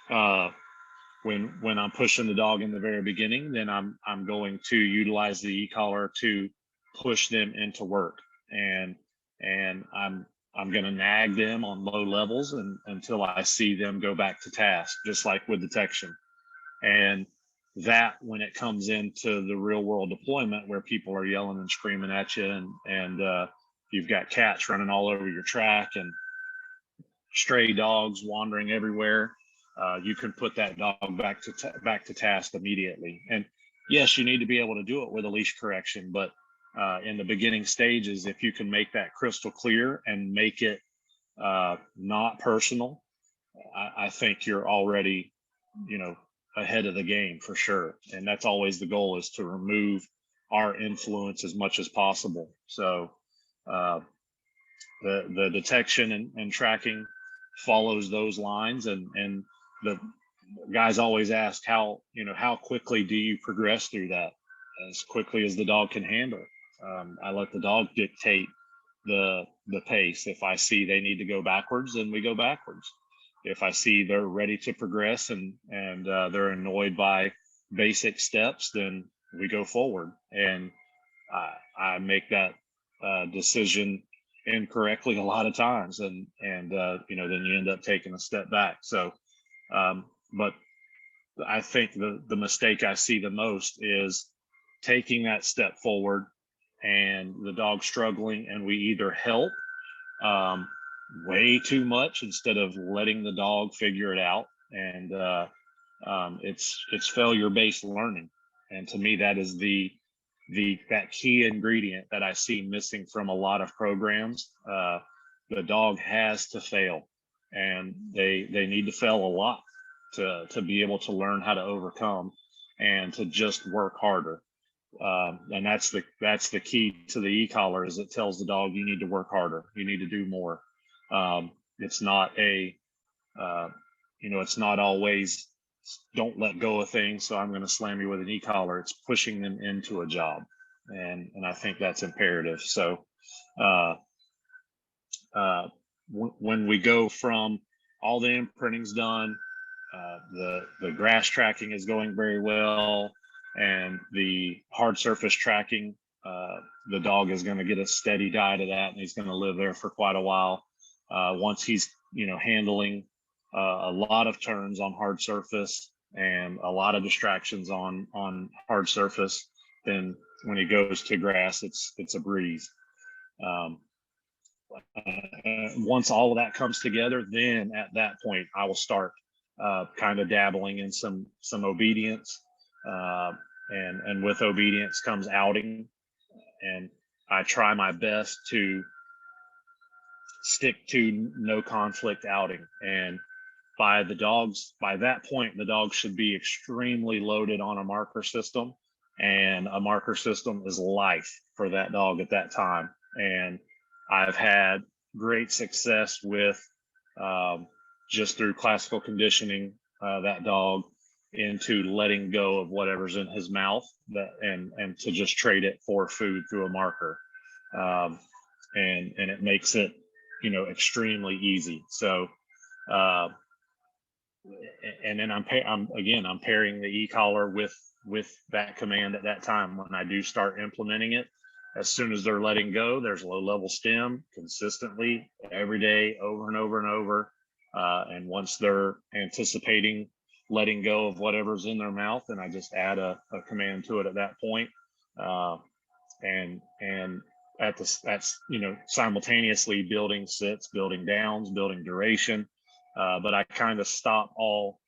Uh, when I'm pushing the dog in the very beginning, then I'm going to utilize the e-collar to push them into work, and I'm going to nag them on low levels and until I see them go back to task, just like with detection. And that, when it comes into the real world deployment where people are yelling and screaming at you, and you've got cats running all over your track and stray dogs wandering everywhere, you can put that dog back to task immediately. And yes, you need to be able to do it with a leash correction, but in the beginning stages, if you can make that crystal clear and make it not personal, I think you're already, you know, ahead of the game for sure. And that's always the goal, is to remove our influence as much as possible. So uh, the detection and tracking follows those lines, and the guys always ask, how quickly do you progress through that? As quickly as the dog can handle. I let the dog dictate the pace. If I see they need to go backwards, then we go backwards. If I see they're ready to progress and they're annoyed by basic steps, then we go forward. And I make that decision incorrectly a lot of times, and then you end up taking a step back. So, but I think the mistake I see the most is taking that step forward and the dog struggling, and we either help um, way too much instead of letting the dog figure it out, and it's failure based learning. And to me, that is that key ingredient that I see missing from a lot of programs. The dog has to fail, and they need to fail a lot to be able to learn how to overcome and to just work harder. And that's the key to the e-collar, is it tells the dog you need to work harder, you need to do more. It's not uh, it's not always don't let go of things, so I'm going to slam you with an e-collar. It's pushing them into a job, and I think that's imperative. So uh, when we go from all the imprinting's done, the grass tracking is going very well, and the hard surface tracking, the dog is going to get a steady diet of that, and he's going to live there for quite a while. Once he's handling a lot of turns on hard surface and a lot of distractions on hard surface, then when he goes to grass, it's a breeze. Um, Once all of that comes together, then at that point I will start kind of dabbling in some obedience, and with obedience comes outing, and I try my best to stick to no conflict outing. And by that point, the dog should be extremely loaded on a marker system, and a marker system is life for that dog at that time. And I've had great success with, um, just through classical conditioning, that dog into letting go of whatever's in his mouth, and to just trade it for food through a marker. um, and it makes it extremely easy. So uh, and then I'm pairing the e-collar with that command at that time. When I do start implementing it, as soon as they're letting go, there's low level stim consistently every day, over and over and over. And once they're anticipating letting go of whatever's in their mouth, and I just add a command to it at that point. Uh, and that's simultaneously building sits, building downs, building duration. But I kind of stop all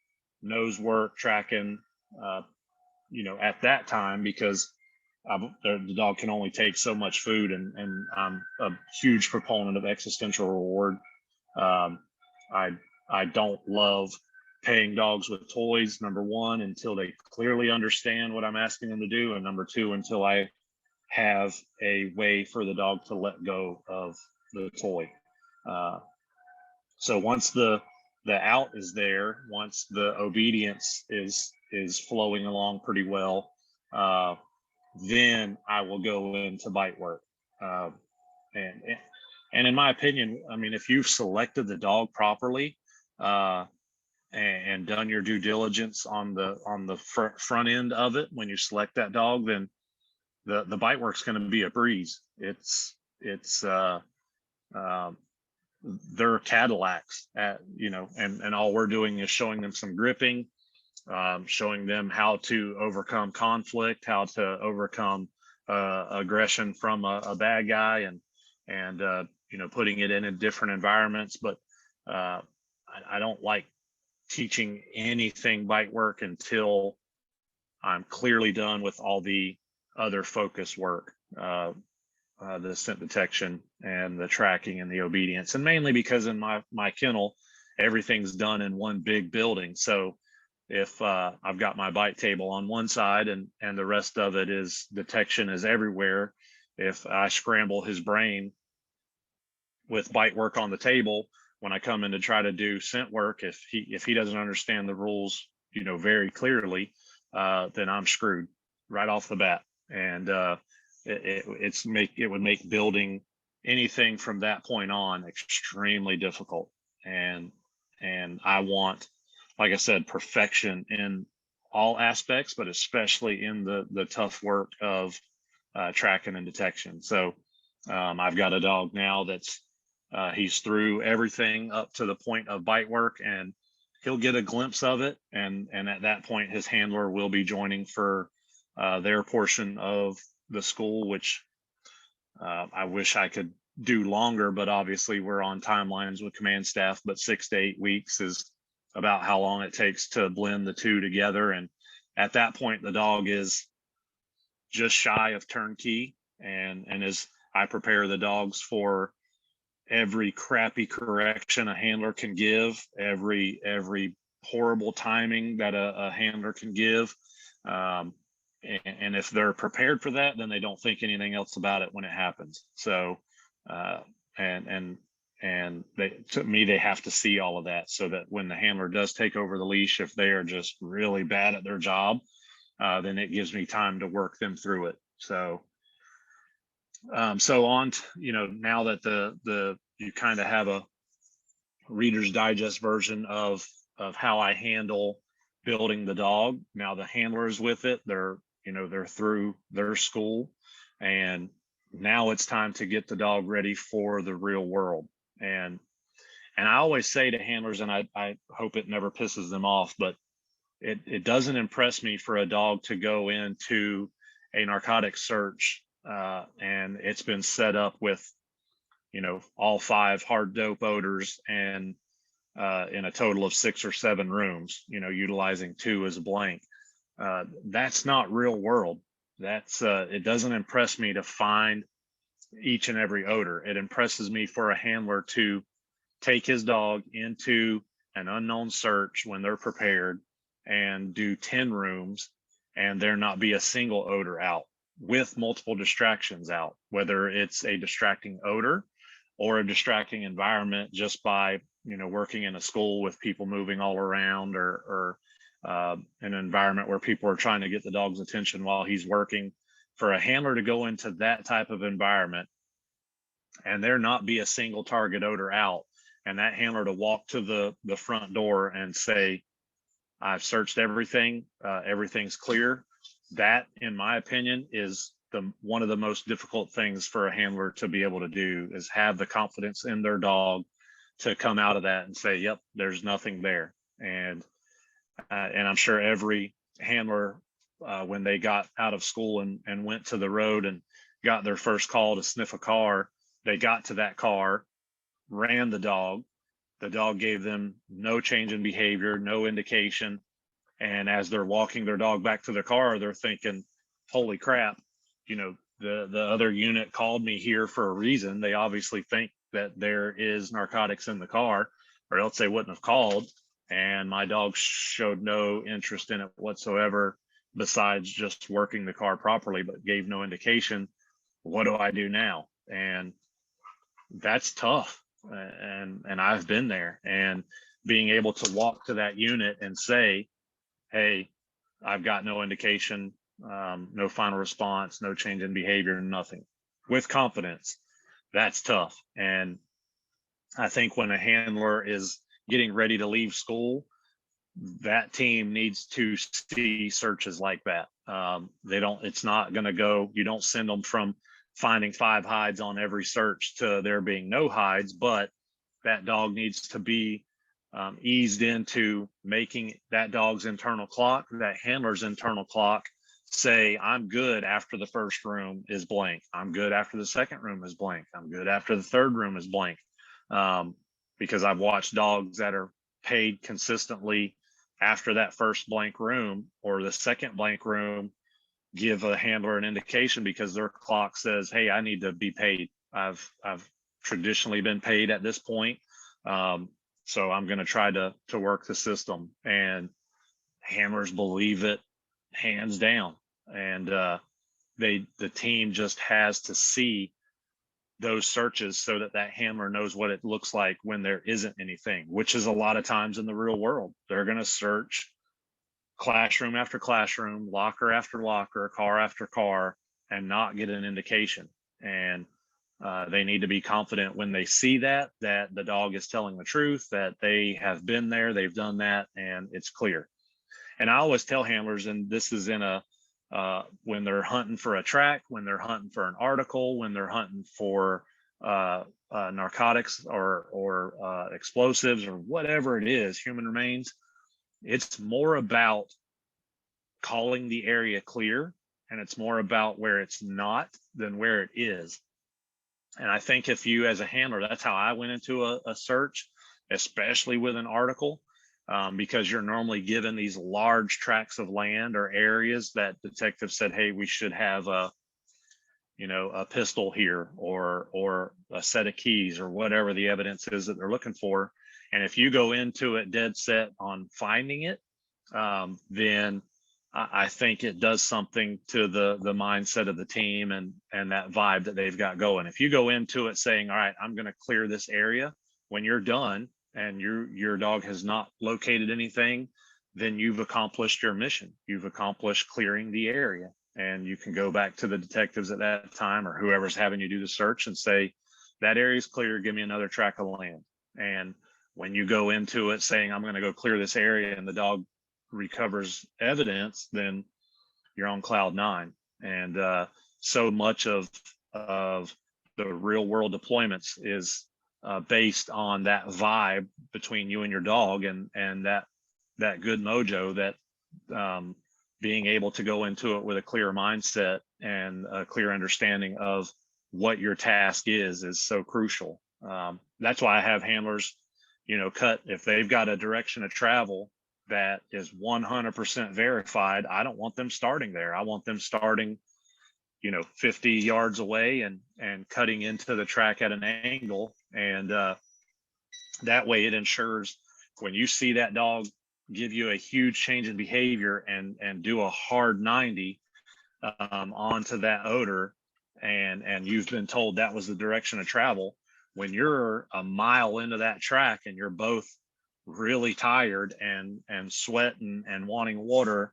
nose work tracking, uh, at that time, because the dog can only take so much food, and I'm a huge proponent of existential reward. Um, I I don't love paying dogs with toys, number one, until they clearly understand what I'm asking them to do, and number two, until I have a way for the dog to let go of the toy. Uh, so once the out is there, once the obedience is flowing along pretty well, uh, then I will go into bite work. Uh, and and in my opinion, I mean, if you've selected the dog properly, uh, and done your due diligence on the front end of it when you select that dog, then the bite work's going to be a breeze. It's they're Cadillacs and all we're doing is showing them some gripping, showing them how to overcome conflict, how to overcome aggression from a bad guy, and putting it in different environments. But I don't like teaching anything bite work until I'm clearly done with all the other focus work, the scent detection and the tracking and the obedience. And mainly because in my kennel, everything's done in one big building. So if I've got my bite table on one side and the rest of it is detection is everywhere, if I scramble his brain with bite work on the table, when I come in to try to do scent work, if he doesn't understand the rules, very clearly, then I'm screwed right off the bat. And it would make building anything from that point on extremely difficult. And I want, like I said, perfection in all aspects, but especially in the tough work of tracking and detection. So I've got a dog now that's he's through everything up to the point of bite work, and he'll get a glimpse of it. And at that point, his handler will be joining for their portion of the school, which I wish I could do longer, but obviously we're on timelines with command staff, but 6 to 8 weeks is about how long it takes to blend the two together. And at that point, the dog is just shy of turnkey. And as I prepare the dogs for every crappy correction a handler can give, every horrible timing that a handler can give, and if they're prepared for that, then they don't think anything else about it when it happens. So and to me, they have to see all of that, so that when the handler does take over the leash, if they are just really bad at their job, then it gives me time to work them through it. So on now that you kind of have a Reader's Digest version of how I handle building the dog. Now the handlers with it, they're through their school, and now it's time to get the dog ready for the real world. And I always say to handlers, and I hope it never pisses them off, but it doesn't impress me for a dog to go into a narcotic search and it's been set up with all 5 hard dope odors and in a total of 6 or 7 rooms, utilizing 2 as a blank. That's not real world. That's it doesn't impress me to find each and every odor. It impresses me for a handler to take his dog into an unknown search when they're prepared and do 10 rooms and there not be a single odor out, with multiple distractions out, whether it's a distracting odor or a distracting environment just by working in a school with people moving all around, or an environment where people are trying to get the dog's attention while he's working. For a handler to go into that type of environment and there not be a single target odor out, and that handler to walk to the front door and say, I've searched everything, everything's clear, that, in my opinion, is one of the most difficult things for a handler to be able to do, is have the confidence in their dog to come out of that and say, yep, there's nothing there. And I'm sure every handler, when they got out of school and went to the road and got their first call to sniff a car, they got to that car, ran the dog gave them no change in behavior, no indication. And as they're walking their dog back to their car, they're thinking, holy crap, the other unit called me here for a reason. They obviously think that there is narcotics in the car, or else they wouldn't have called. And my dog showed no interest in it whatsoever, besides just working the car properly, but gave no indication. What do I do now? And that's tough. And I've been there, and being able to walk to that unit and say, hey, I've got no indication, no final response, no change in behavior, nothing, with confidence, that's tough. And I think when a handler is getting ready to leave school, that team needs to see searches like that. It's not going to go, you don't send them from finding 5 hides on every search to there being no hides, but that dog needs to be eased into making that dog's internal clock, that handler's internal clock, say, I'm good after the first room is blank. I'm good after the second room is blank. I'm good after the third room is blank. Because I've watched dogs that are paid consistently after that first blank room or the second blank room give a handler an indication because their clock says, hey, I need to be paid. I've traditionally been paid at this point. So I'm going to try to work the system, and handlers believe it hands down. And the team just has to see those searches so that that handler knows what it looks like when there isn't anything, which is a lot of times in the real world. They're going to search classroom after classroom, locker after locker, car after car, and not get an indication. And they need to be confident when they see that the dog is telling the truth, that they have been there, they've done that, and it's clear. And I always tell handlers, and this is in when they're hunting for a track, when they're hunting for an article, when they're hunting for narcotics or explosives or whatever it is, human remains, it's more about calling the area clear, and it's more about where it's not than where it is. And I think if you, as a handler, that's how I went into a search, especially with an article, because you're normally given these large tracts of land or areas that detectives said, hey, we should have a pistol here or a set of keys or whatever the evidence is that they're looking for. And if you go into it dead set on finding it, then I think it does something to the mindset of the team and that vibe that they've got going. If you go into it saying, all right, I'm going to clear this area, when you're done and your dog has not located anything, then you've accomplished your mission. You've accomplished clearing the area, and you can go back to the detectives at that time or whoever's having you do the search and say, that area is clear, give me another tract of land. And when you go into it saying, I'm going to go clear this area, and the dog recovers evidence, then you're on cloud 9. And so much of the real world deployments is based on that vibe between you and your dog, and that good mojo, that being able to go into it with a clear mindset and a clear understanding of what your task is so crucial. That's why I have handlers, cut, if they've got a direction of travel that is 100% verified, I don't want them starting there. I want them starting, 50 yards away and cutting into the track at an angle. And that way it ensures when you see that dog give you a huge change in behavior and do a hard 90 onto that odor, and you've been told that was the direction of travel, when you're a mile into that track and you're both really tired and sweating and wanting water,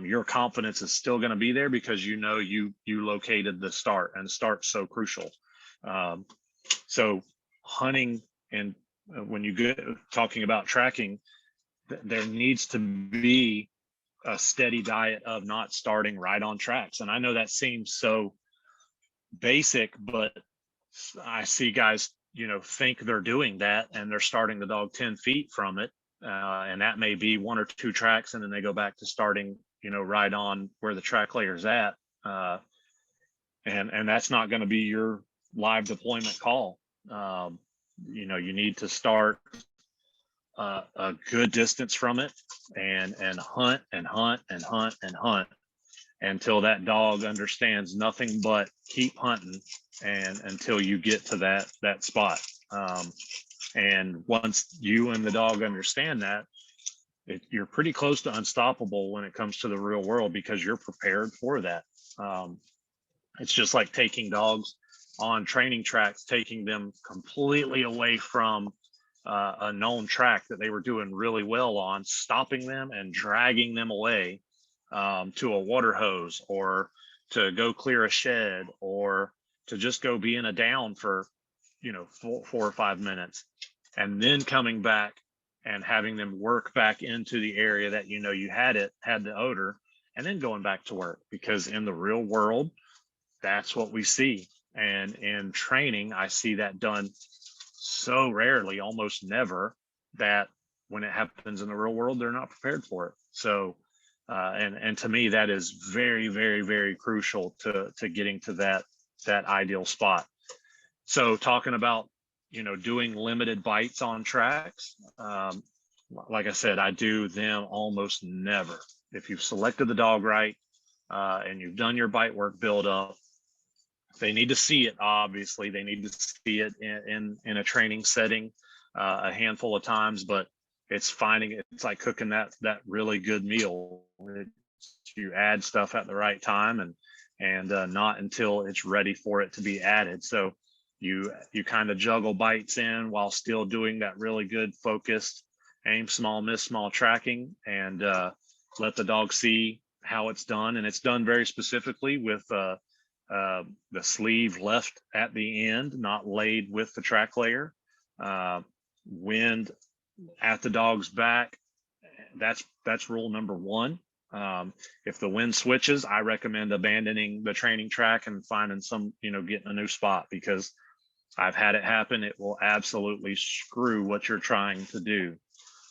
your confidence is still going to be there because you located the start, and start's so crucial. So hunting, and when you get talking about tracking, there needs to be a steady diet of not starting right on tracks. And I know that seems so basic, but I see guys, think they're doing that, and they're starting the dog 10 feet from it. And that may be 1 or 2 tracks, and then they go back to starting, right on where the track layer's at. And that's not going to be your live deployment call. You need to start a good distance from it and hunt and hunt and hunt and hunt until that dog understands nothing but keep hunting, and until you get to that spot. And once you and the dog understand that, you're pretty close to unstoppable when it comes to the real world, because you're prepared for that. It's just like taking dogs on training tracks, taking them completely away from a known track that they were doing really well on, stopping them and dragging them away to a water hose, or to go clear a shed, or to just go be in a down for 4 or 5 minutes, and then coming back and having them work back into the area that you had the odor, and then going back to work. Because in the real world, that's what we see. And in training, I see that done so rarely, almost never, that when it happens in the real world, they're not prepared for it. So, and to me, that is very, very, very crucial to getting to that ideal spot. So talking about, doing limited bites on tracks, like I said, I do them almost never. If you've selected the dog right, and you've done your bite work build up, they need to see it. Obviously, they need to see it in a training setting a handful of times, but it's like cooking that really good meal. You add stuff at the right time, and not until it's ready for it to be added. So you kind of juggle bites in while still doing that really good focused aim small, miss small tracking, and let the dog see how it's done. And it's done very specifically with the sleeve left at the end, not laid with the track layer. Wind at the dog's back. That's rule number one. If the wind switches, I recommend abandoning the training track and finding getting a new spot, because I've had it happen. It will absolutely screw what you're trying to do.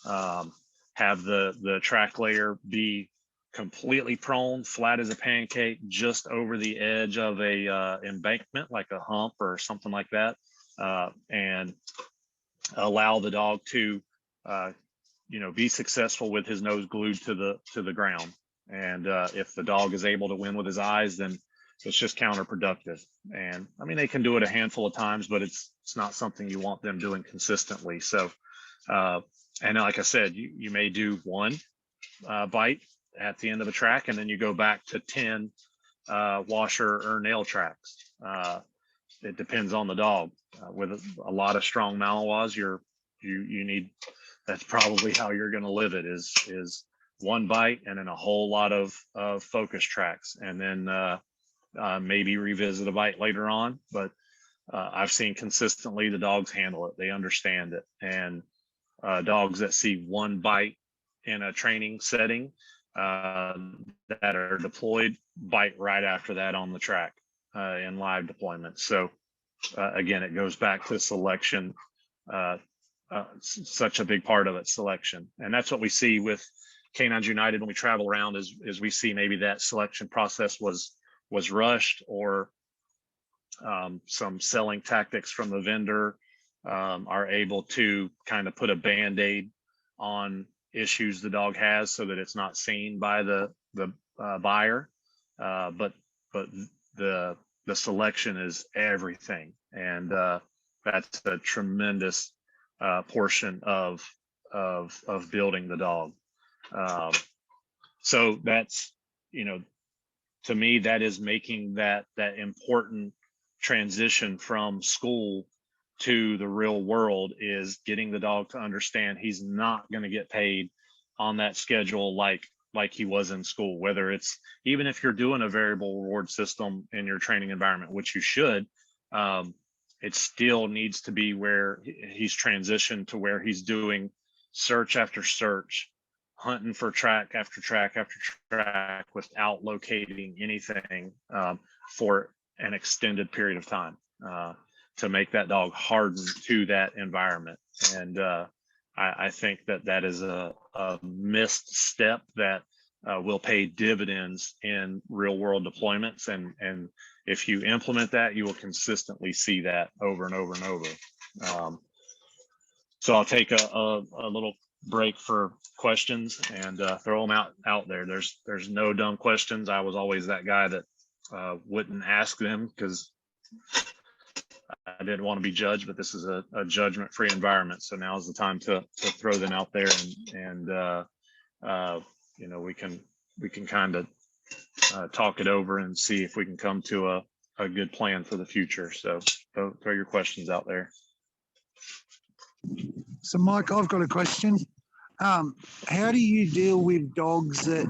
Have the track layer be completely prone, flat as a pancake, just over the edge of a embankment, like a hump or something like that, and allow the dog to be successful with his nose glued to the ground. And if the dog is able to win with his eyes, then it's just counterproductive. And I mean, they can do it a handful of times, but it's not something you want them doing consistently. So and like I said, you may do one bite at the end of a track, and then you go back to 10 washer or nail tracks. It depends on the dog. With a lot of strong Malinois, you need, that's probably how you're going to live it, is one bite and then a whole lot of focus tracks, and then maybe revisit a bite later on. But I've seen consistently the dogs handle it. They understand it. And dogs that see one bite in a training setting that are deployed bite right after that on the track in live deployment. So again, it goes back to selection. Such a big part of it, selection. And that's what we see with Canines United when we travel around, is we see maybe that selection process was rushed, or some selling tactics from the vendor are able to kind of put a Band-Aid on issues the dog has so that it's not seen by the buyer. But the selection is everything. And that's a tremendous portion of building the dog. So that's, to me, that is making that important transition from school to the real world, is getting the dog to understand he's not going to get paid on that schedule like he was in school. Whether it's, even if you're doing a variable reward system in your training environment, which you should, it still needs to be where he's transitioned to where he's doing search after search, hunting for track after track after track without locating anything for an extended period of time, to make that dog harden to that environment. And I think that is a missed step that will pay dividends in real world deployments. And if you implement that, you will consistently see that over and over and over. So I'll take a little break for questions and throw them out there. There's no dumb questions. I was always that guy that wouldn't ask them because I didn't want to be judged, but this is a judgment-free environment. So now is the time to throw them out there, and we can kind of talk it over and see if we can come to a good plan for the future. So throw your questions out there. So Mike, I've got a question. How do you deal with dogs that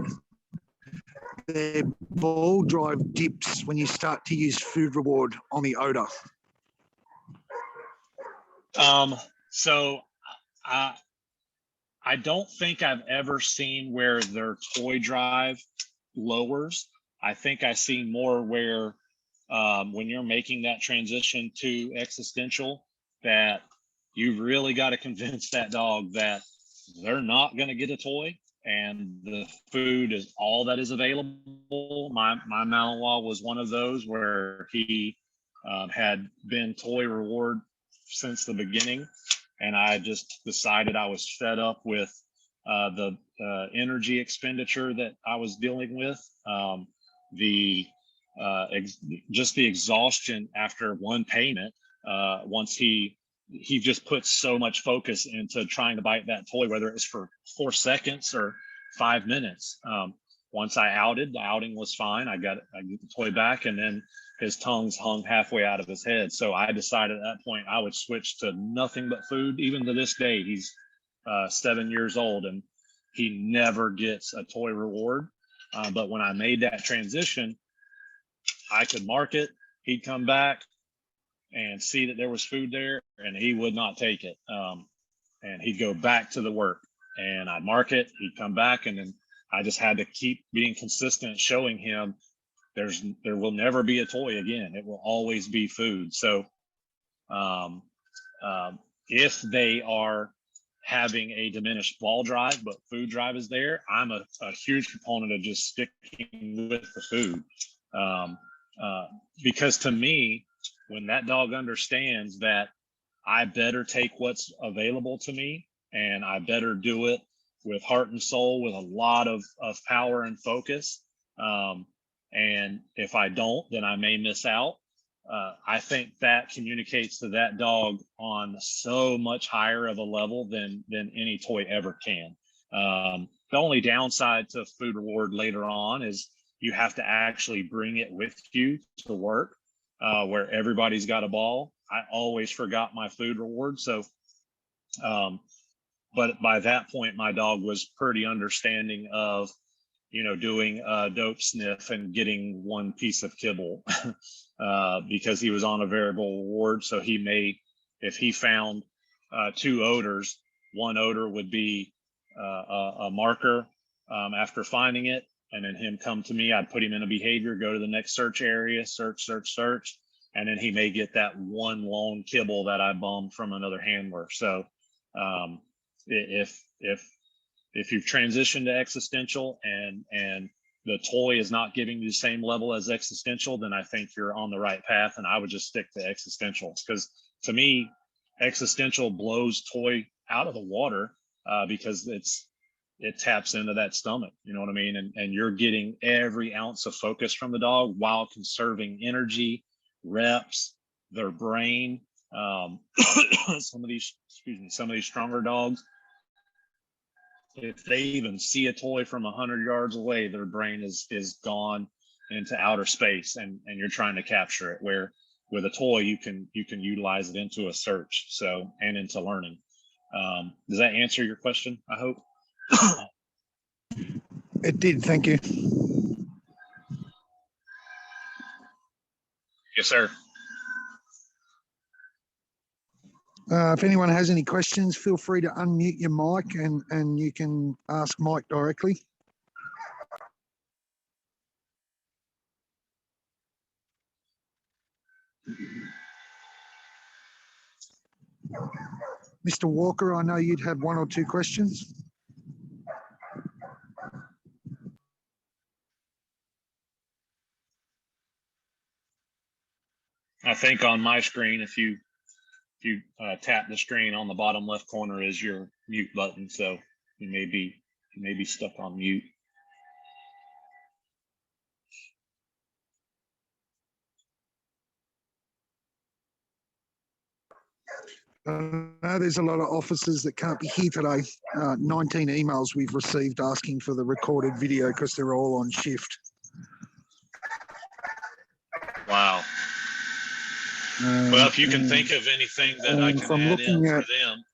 their ball drive dips when you start to use food reward on the odor? So I don't think I've ever seen where their toy drive lowers. I think I see more where when you're making that transition to existential, that you've really got to convince that dog that they're not going to get a toy and the food is all that is available. My Malinois was one of those where he had been toy reward since the beginning, and I just decided I was fed up with the energy expenditure that I was dealing with, the just the exhaustion after one payment. Once he just put so much focus into trying to bite that toy, whether it's for 4 seconds or 5 minutes. Once I outed, the outing was fine. I get the toy back, and then his tongue's hung halfway out of his head. So I decided at that point I would switch to nothing but food. Even to this day, he's 7 years old and he never gets a toy reward. But when I made that transition, I could mark it. He'd come back and see that there was food there, and he would not take it. And he'd go back to the work, and I'd mark it. He'd come back, and then I just had to keep being consistent, showing him there will never be a toy again. It will always be food. So if they are having a diminished ball drive, but food drive is there, I'm a huge proponent of just sticking with the food. Because to me, when that dog understands that I better take what's available to me and I better do it with heart and soul, with a lot of power and focus. And if I don't, then I may miss out. I think that communicates to that dog on so much higher of a level than any toy ever can. The only downside to food reward later on is you have to actually bring it with you to work, where everybody's got a ball. I always forgot my food reward. So, but by that point, my dog was pretty understanding of, doing a dope sniff and getting one piece of kibble because he was on a variable reward. So he may, if he found 2 odors, one odor would be a marker after finding it. And then him come to me, I'd put him in a behavior, go to the next search area, search. And then he may get that one lone kibble that I bummed from another handler. So if you've transitioned to existential and the toy is not giving you the same level as existential, then I think you're on the right path. And I would just stick to existential, because to me, existential blows toy out of the water because it taps into that stomach, you know what I mean? And you're getting every ounce of focus from the dog while conserving energy, reps, their brain. Some of these stronger dogs, if they even see a toy from 100 yards away, their brain is gone into outer space, and you're trying to capture it. Where with a toy, you can utilize it into a search, so, and into learning. Does that answer your question? I hope. It did. Thank you. Yes, sir. If anyone has any questions, feel free to unmute your mic and you can ask Mike directly. Mr. Walker, I know you'd have 1 or 2 questions. I think on my screen, if you tap the screen on the bottom left corner is your mute button, so you may be stuck on mute. There's a lot of officers that can't be here today. 19 emails we've received asking for the recorded video because they're all on shift. Wow. Well, if you can think of anything that I can add in for them.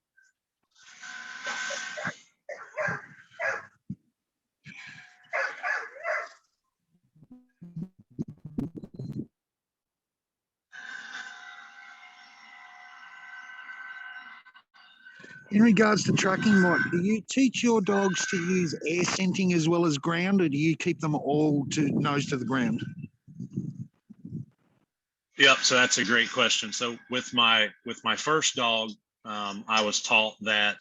In regards to tracking, Mike, do you teach your dogs to use air scenting as well as ground, or do you keep them all to nose to the ground? Yep. So that's a great question. So with my first dog, I was taught that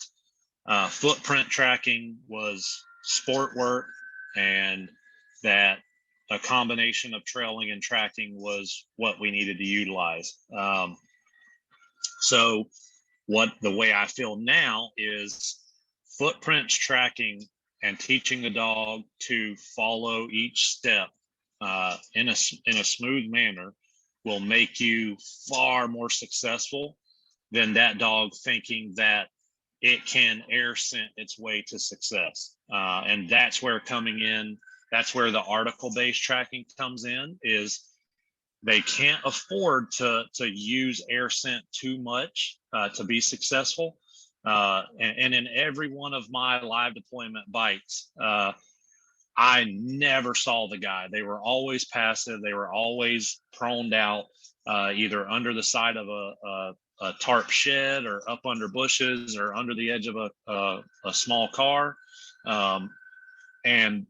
footprint tracking was sport work, and that a combination of trailing and tracking was what we needed to utilize. So the way I feel now is footprints tracking and teaching the dog to follow each step in a smooth manner will make you far more successful than that dog thinking that it can air scent its way to success. And that's where that's where the article-based tracking comes in, is they can't afford to use air scent too much to be successful. And in every one of my live deployment bites, I never saw the guy. They were always passive. They were always proned out, either under the side of a tarp shed, or up under bushes, or under the edge of a small car. And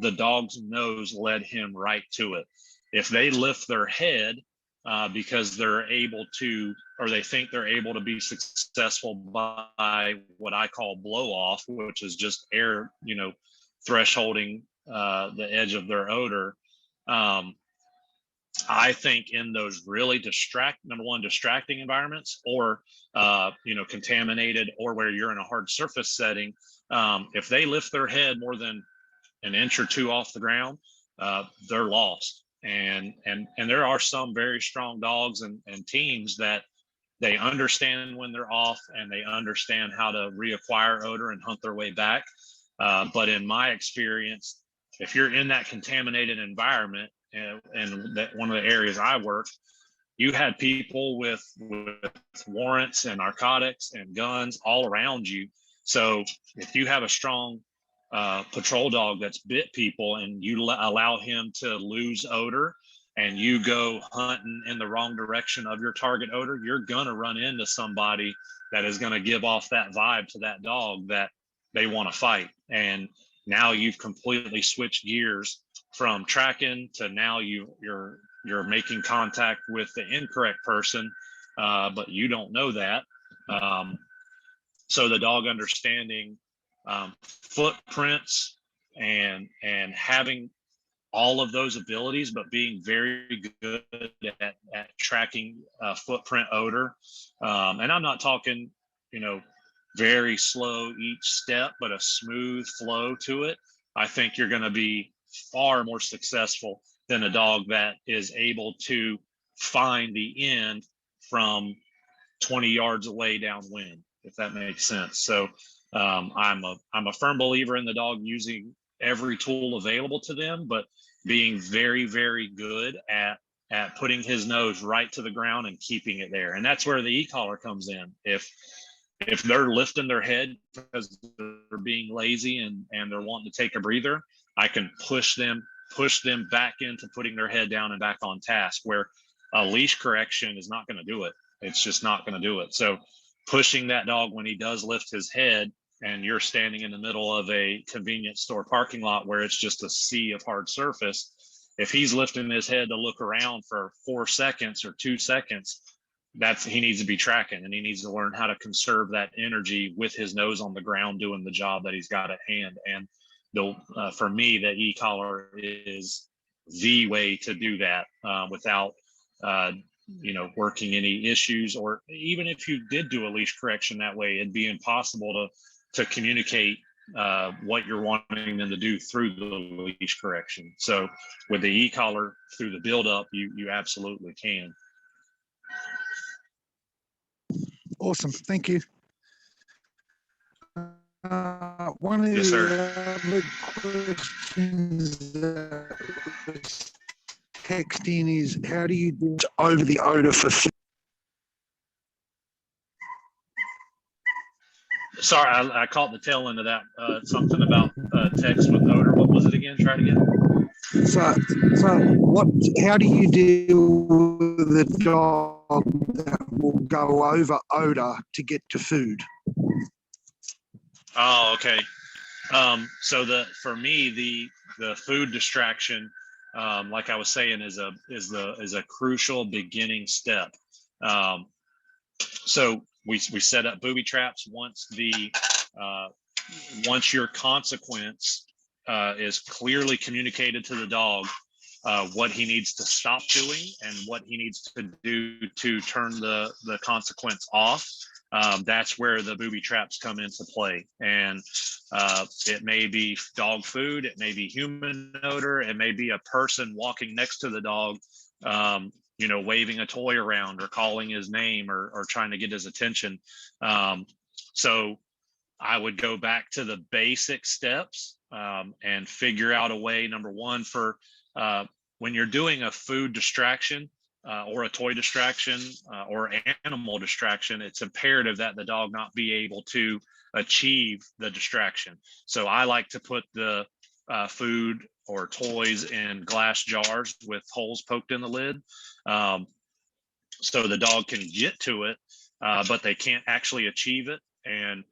the dog's nose led him right to it. If they lift their head because they're able to, or they think they're able to be successful by what I call blow off, which is just air, thresholding the edge of their odor. I think in those really distracting environments, or contaminated, or where you're in a hard surface setting, if they lift their head more than an inch or two off the ground, they're lost. And there are some very strong dogs and teams that they understand when they're off, and they understand how to reacquire odor and hunt their way back. But in my experience, if you're in that contaminated environment, and that one of the areas I worked, you had people with warrants and narcotics and guns all around you. So if you have a strong patrol dog that's bit people, and you allow him to lose odor, and you go hunting in the wrong direction of your target odor, you're gonna run into somebody that is gonna give off that vibe to that dog that they want to fight. And now you've completely switched gears from tracking to now you're making contact with the incorrect person, but you don't know that. So the dog understanding footprints and having all of those abilities, but being very good at tracking footprint odor. And I'm not talking, very slow each step, but a smooth flow to it. I think you're going to be far more successful than a dog that is able to find the end from 20 yards away downwind, if that makes sense. So I'm a firm believer in the dog using every tool available to them, but being very, very good at putting his nose right to the ground and keeping it there. And that's where the e-collar comes in. If they're lifting their head because they're being lazy and they're wanting to take a breather, I can push them back into putting their head down and back on task, where a leash correction is not going to do it. It's just not going to do it. So pushing that dog when he does lift his head, and you're standing in the middle of a convenience store parking lot where it's just a sea of hard surface, if he's lifting his head to look around for 4 seconds or 2 seconds, he needs to be tracking, and he needs to learn how to conserve that energy with his nose on the ground doing the job that he's got at hand. And for me, the e-collar is the way to do that without working any issues. Or even if you did do a leash correction that way, it'd be impossible to communicate what you're wanting them to do through the leash correction. So with the e-collar, through the buildup, you absolutely can. Awesome, thank you. One of Yes, the other questions that was texting is, how do you do over the odor for food? Sorry, I caught the tail end of that. Something about text with odor. What was it again? Try it again. So how do you deal with the dog that will go over odor to get to food? Oh, okay. So for me, the food distraction, like I was saying, is a crucial beginning step. Um, so we set up booby traps uh, once your consequence is clearly communicated to the dog, what he needs to stop doing and what he needs to do to turn the consequence off. That's where the booby traps come into play. And it may be dog food, it may be human odor, it may be a person walking next to the dog, waving a toy around or calling his name or trying to get his attention. So I would go back to the basic steps and figure out a way. Number one, for when you're doing a food distraction or a toy distraction or animal distraction, it's imperative that the dog not be able to achieve the distraction. So I like to put the food or toys in glass jars with holes poked in the lid. Um, so the dog can get to it, but they can't actually achieve it. And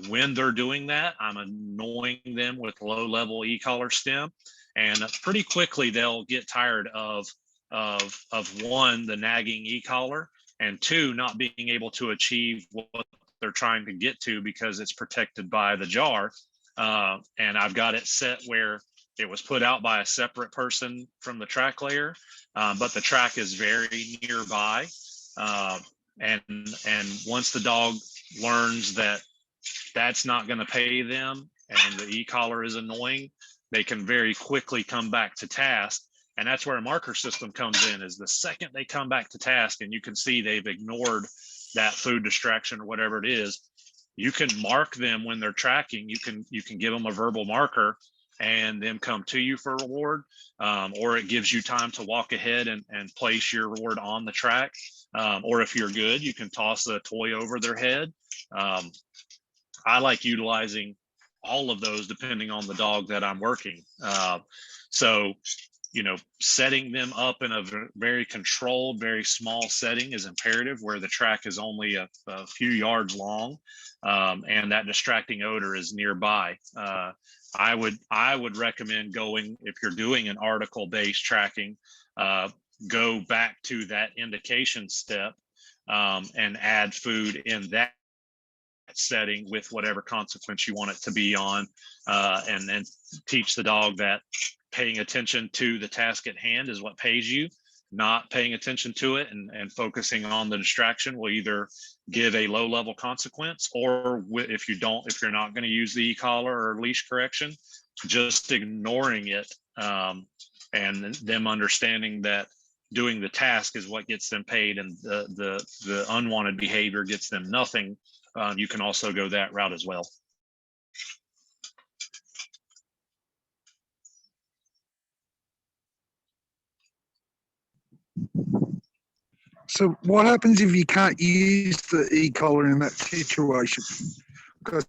when they're doing that, I'm annoying them with low-level e-collar stim, and pretty quickly they'll get tired of one, the nagging e-collar, and two, not being able to achieve what they're trying to get to because it's protected by the jar. And I've got it set where it was put out by a separate person from the track layer, but the track is very nearby. Uh, and once the dog learns that that's not going to pay them and the e-collar is annoying, they can very quickly come back to task. And that's where a marker system comes in, is the second they come back to task and you can see they've ignored that food distraction or whatever it is, you can mark them when they're tracking. You can give them a verbal marker and then come to you for a reward, or it gives you time to walk ahead and place your reward on the track. Or if you're good, you can toss a toy over their head. I like utilizing all of those depending on the dog that I'm working. So, setting them up in a very controlled, very small setting is imperative, where the track is only a few yards long, and that distracting odor is nearby. I would recommend going, if you're doing an article-based tracking, go back to that indication step and add food in that setting with whatever consequence you want it to be on, and teach the dog that paying attention to the task at hand is what pays you. Not paying attention to it and focusing on the distraction will either give a low level consequence, or if you're not going to use the e-collar or leash correction, just ignoring it, and them understanding that doing the task is what gets them paid, and the unwanted behavior gets them nothing. You can also go that route as well. So what happens if you can't use the e-collar in that situation? Because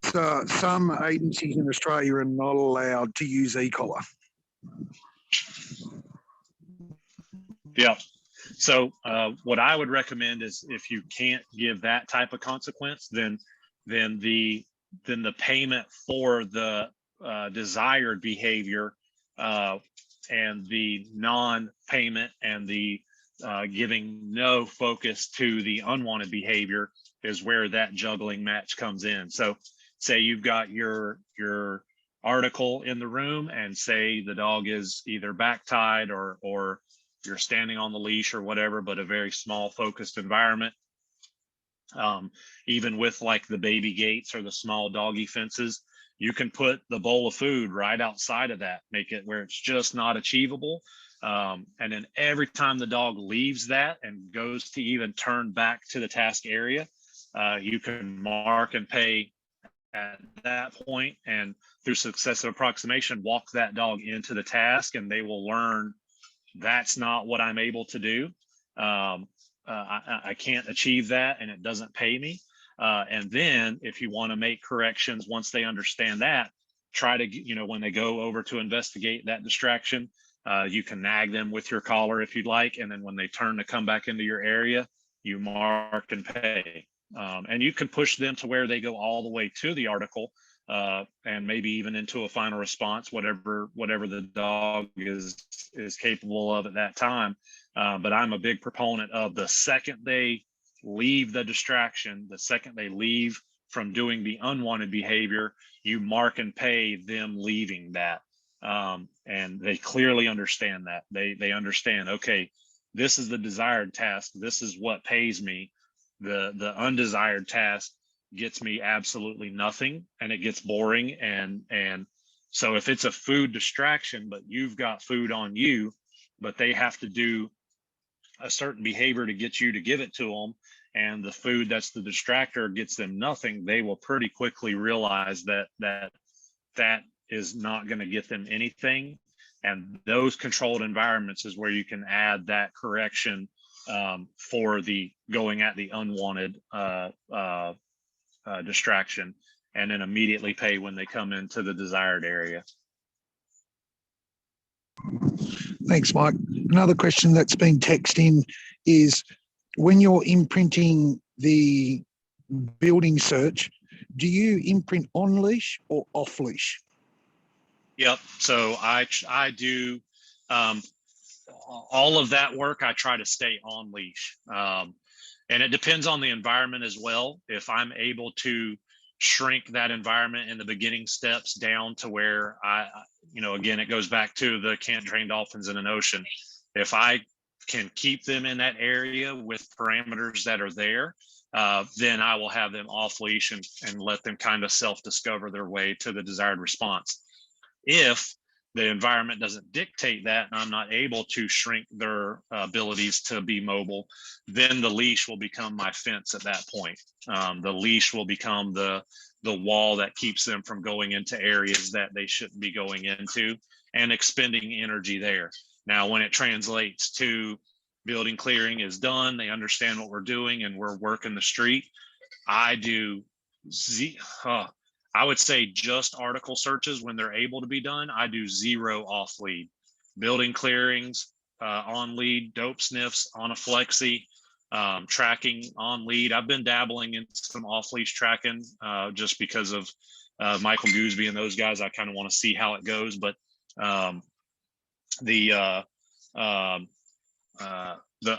some agencies in Australia are not allowed to use e-collar. Yeah. So what I would recommend is, if you can't give that type of consequence, then the payment for the desired behavior and the non-payment and the giving no focus to the unwanted behavior is where that juggling match comes in. So say you've got your article in the room, and say the dog is either back tied or you're standing on the leash or whatever, but a very small focused environment. Even with like the baby gates or the small doggy fences, you can put the bowl of food right outside of that, make it where it's just not achievable. And then every time the dog leaves that and goes to even turn back to the task area, you can mark and pay at that point, and through successive approximation, walk that dog into the task, and they will learn that's not what I'm able to do. I can't achieve that, and it doesn't pay me. And then if you want to make corrections, once they understand that, try to, when they go over to investigate that distraction, you can nag them with your collar if you'd like. And then when they turn to come back into your area, you mark and pay. And you can push them to where they go all the way to the article. and maybe even into a final response, whatever the dog is capable of at that time. But I'm a big proponent of the second they leave the distraction, the second they leave from doing the unwanted behavior, you mark and pay them leaving that. And they clearly understand that. They understand, okay, this is the desired task. This is what pays me. The undesired task gets me absolutely nothing, and it gets boring. And so if it's a food distraction, but you've got food on you, but they have to do a certain behavior to get you to give it to them, and the food that's the distractor gets them nothing, they will pretty quickly realize that is not going to get them anything. And those controlled environments is where you can add that correction for the going at the unwanted distraction, and then immediately pay when they come into the desired area. Thanks, Mike. Another question that's been texted in is, when you're imprinting the building search, do you imprint on leash or off leash? Yep. So I do all of that work. I try to stay on leash, and it depends on the environment as well. If I'm able to shrink that environment in the beginning steps down to where again, it goes back to the can't train dolphins in an ocean. If I can keep them in that area with parameters that are there, then I will have them off leash and let them kind of self-discover their way to the desired response. If the environment doesn't dictate that, and I'm not able to shrink their abilities to be mobile, then the leash will become my fence at that point. The leash will become the wall that keeps them from going into areas that they shouldn't be going into and expending energy there. Now, when it translates to building clearing is done, they understand what we're doing, and we're working the street, I do I would say just article searches when they're able to be done. I do 0 off lead. Building clearings, on lead, dope sniffs on a flexi, tracking on lead. I've been dabbling in some off leash tracking just because of Michael Gooseby and those guys. I kind of want to see how it goes, but the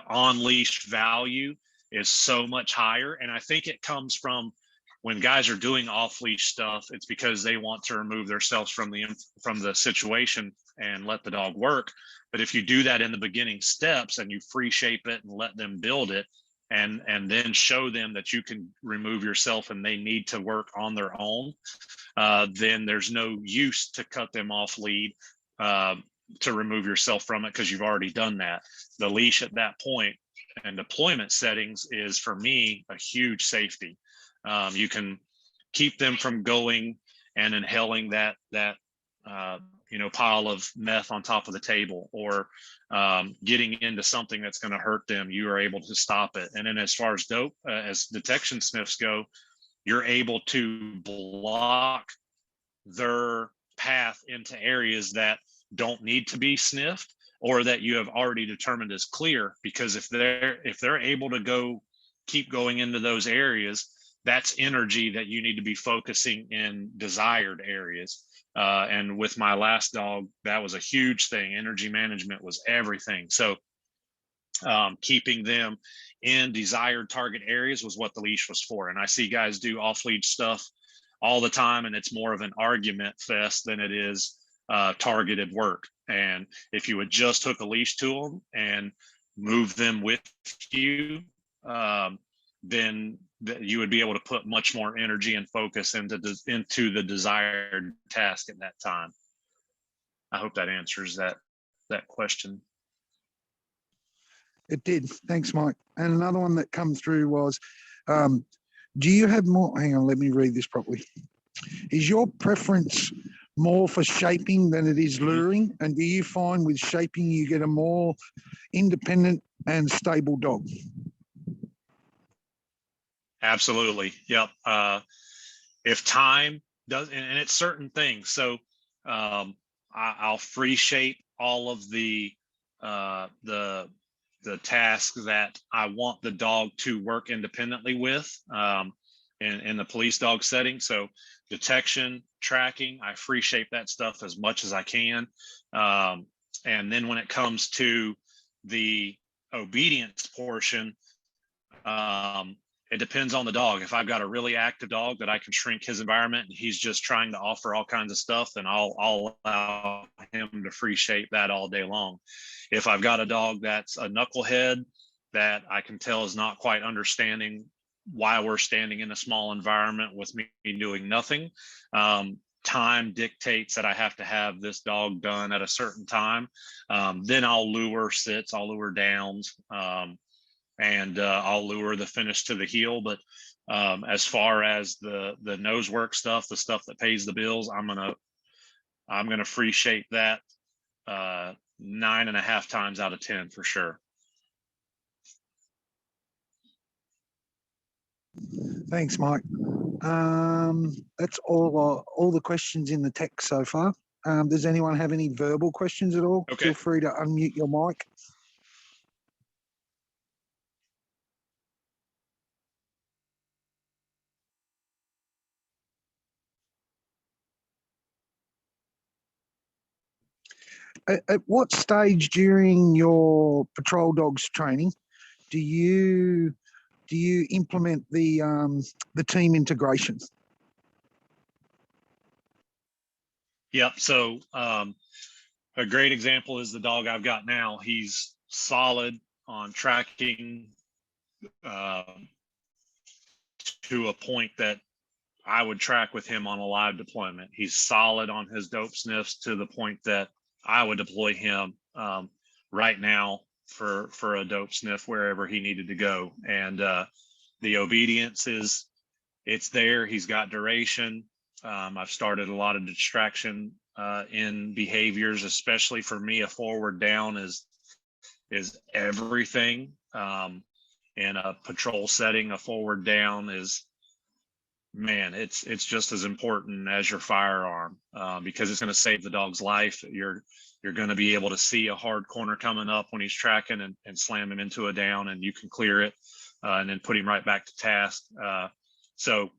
on leash value is so much higher, and I think it comes from when guys are doing off leash stuff. It's because they want to remove themselves from the situation and let the dog work. But if you do that in the beginning steps and you free shape it and let them build it, and then show them that you can remove yourself and they need to work on their own, then there's no use to cut them off lead to remove yourself from it, because you've already done that. The leash at that point and deployment settings is, for me, a huge safety. You can keep them from going and inhaling that pile of meth on top of the table, or getting into something that's going to hurt them. You are able to stop it. And then as far as dope, as detection sniffs go, you're able to block their path into areas that don't need to be sniffed, or that you have already determined is clear. Because if they're able to keep going into those areas, that's energy that you need to be focusing in desired areas. And with my last dog, that was a huge thing. Energy management was everything. So keeping them in desired target areas was what the leash was for. And I see guys do off leash stuff all the time, and it's more of an argument fest than it is targeted work. And if you would just hook a leash to them and move them with you, then you would be able to put much more energy and focus into the desired task at that time. I hope that answers that question. It did. Thanks, Mike. And another one that come through was, do you have more? Hang on, let me read this properly. Is your preference more for shaping than it is luring? And do you find with shaping you get a more independent and stable dog? Absolutely. Yep. If time does, and it's certain things. So I'll free shape all of the tasks that I want the dog to work independently with. in the police dog setting. So detection, tracking, I free shape that stuff as much as I can. And then when it comes to the obedience portion, it depends on the dog. If I've got a really active dog that I can shrink his environment and he's just trying to offer all kinds of stuff, then I'll allow him to free shape that all day long. If I've got a dog that's a knucklehead that I can tell is not quite understanding why we're standing in a small environment with me doing nothing, time dictates that I have to have this dog done at a certain time, then I'll lure sits, I'll lure downs, and I'll lure the finish to the heel. But as far as the nose work stuff, the stuff that pays the bills, I'm gonna free shape that 9.5 times out of 10 for sure. Thanks, Mike. That's all the questions in the text so far. Does anyone have any verbal questions at all? Okay. Feel free to unmute your mic. At what stage during your patrol dogs training do you implement the team integration? Yep. So a great example is the dog I've got now. He's solid on tracking to a point that I would track with him on a live deployment. He's solid on his dope sniffs to the point that I would deploy him right now for a dope sniff wherever he needed to go. And the obedience it's there. He's got duration. I've started a lot of distraction in behaviors, especially for me. A forward down is everything. In a patrol setting, a forward down is, man, it's just as important as your firearm, because it's going to save the dog's life. You're going to be able to see a hard corner coming up when he's tracking and slam him into a down, and you can clear it and then put him right back to task. So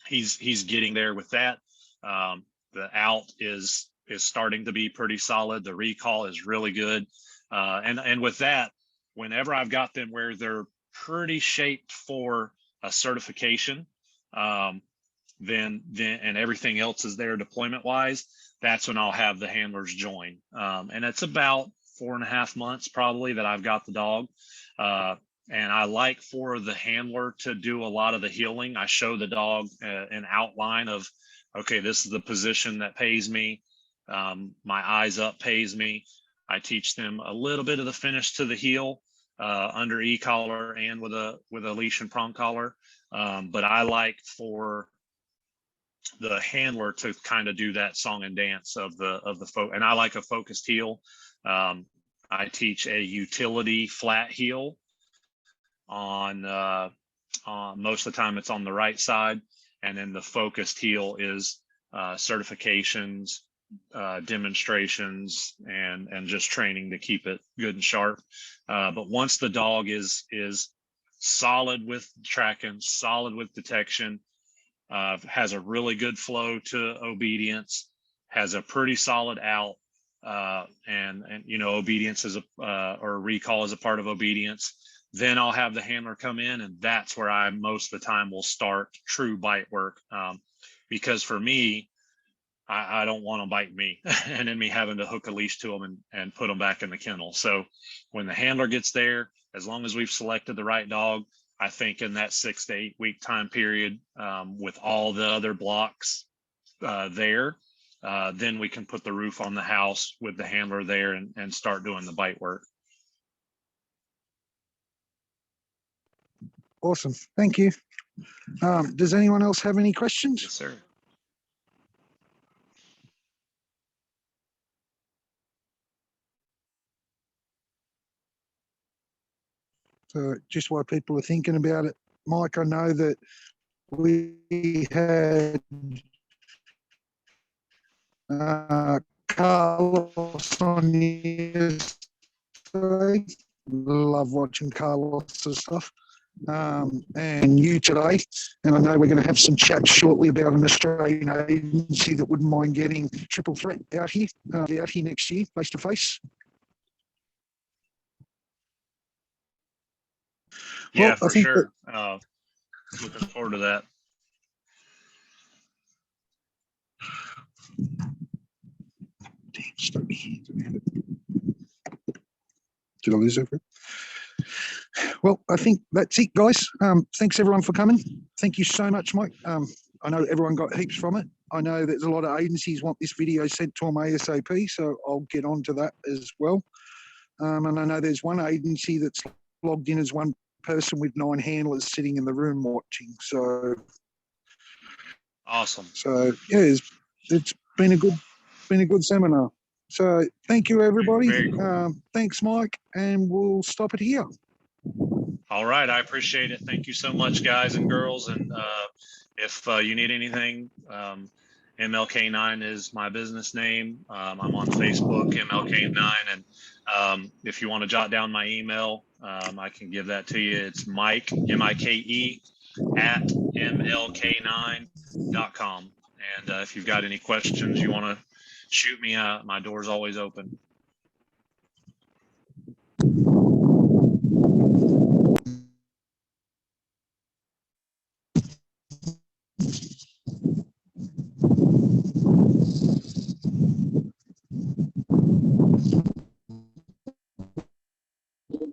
he's getting there with that. The out is starting to be pretty solid. The recall is really good. And with that, whenever I've got them where they're pretty shaped for a certification, then and everything else is there deployment wise, that's when I'll have the handlers join. And it's about 4.5 months probably that I've got the dog. And I like for the handler to do a lot of the healing. I show the dog an outline of, okay, this is the position that pays me. My eyes up pays me. I teach them a little bit of the finish to the heel under e-collar and with a leash and prong collar. But I like for the handler to kind of do that song and dance of the and I like a focused heel. I teach a utility flat heel on most of the time it's on the right side, and then the focused heel is certifications, demonstrations, and just training to keep it good and sharp. But once the dog is solid with tracking, solid with detection, has a really good flow to obedience, has a pretty solid out, and you know, obedience is or recall is a part of obedience, then I'll have the handler come in, and that's where I most of the time will start true bite work, because for me, I don't want to bite me and then me having to hook a leash to them and put them back in the kennel. So when the handler gets there, as long as we've selected the right dog, I think in that 6 to 8 week time period, with all the other blocks there, then we can put the roof on the house with the handler there and start doing the bite work. Awesome. Thank you. Does anyone else have any questions? Yes, sir. So just while people are thinking about it, Mike, I know that we had Carlos on yesterday. Love watching Carlos' stuff. and you today. And I know we're going to have some chat shortly about an Australian agency that wouldn't mind getting Triple Threat out here next year, face to face. Yeah, Well, I for think sure. Looking forward to that. Did I lose it? Well, I think that's it, guys. Thanks everyone for coming. Thank you so much, Mike. I know everyone got heaps from it. I know there's a lot of agencies want this video sent to them ASAP, so I'll get on to that as well. And I know there's one agency that's logged in as one person with 9 handlers sitting in the room watching. So Awesome. So yeah, it's been a good seminar. So thank you everybody. Very cool. Thanks, Mike, and we'll stop it here. All right. I appreciate it. Thank you so much, guys and girls. And if you need anything, MLK9 is my business name. I'm on Facebook, MLK9. And if you want to jot down my email, I can give that to you. It's Mike, MIKE, at MLK9.com. And if you've got any questions you want to shoot me, my door's always open.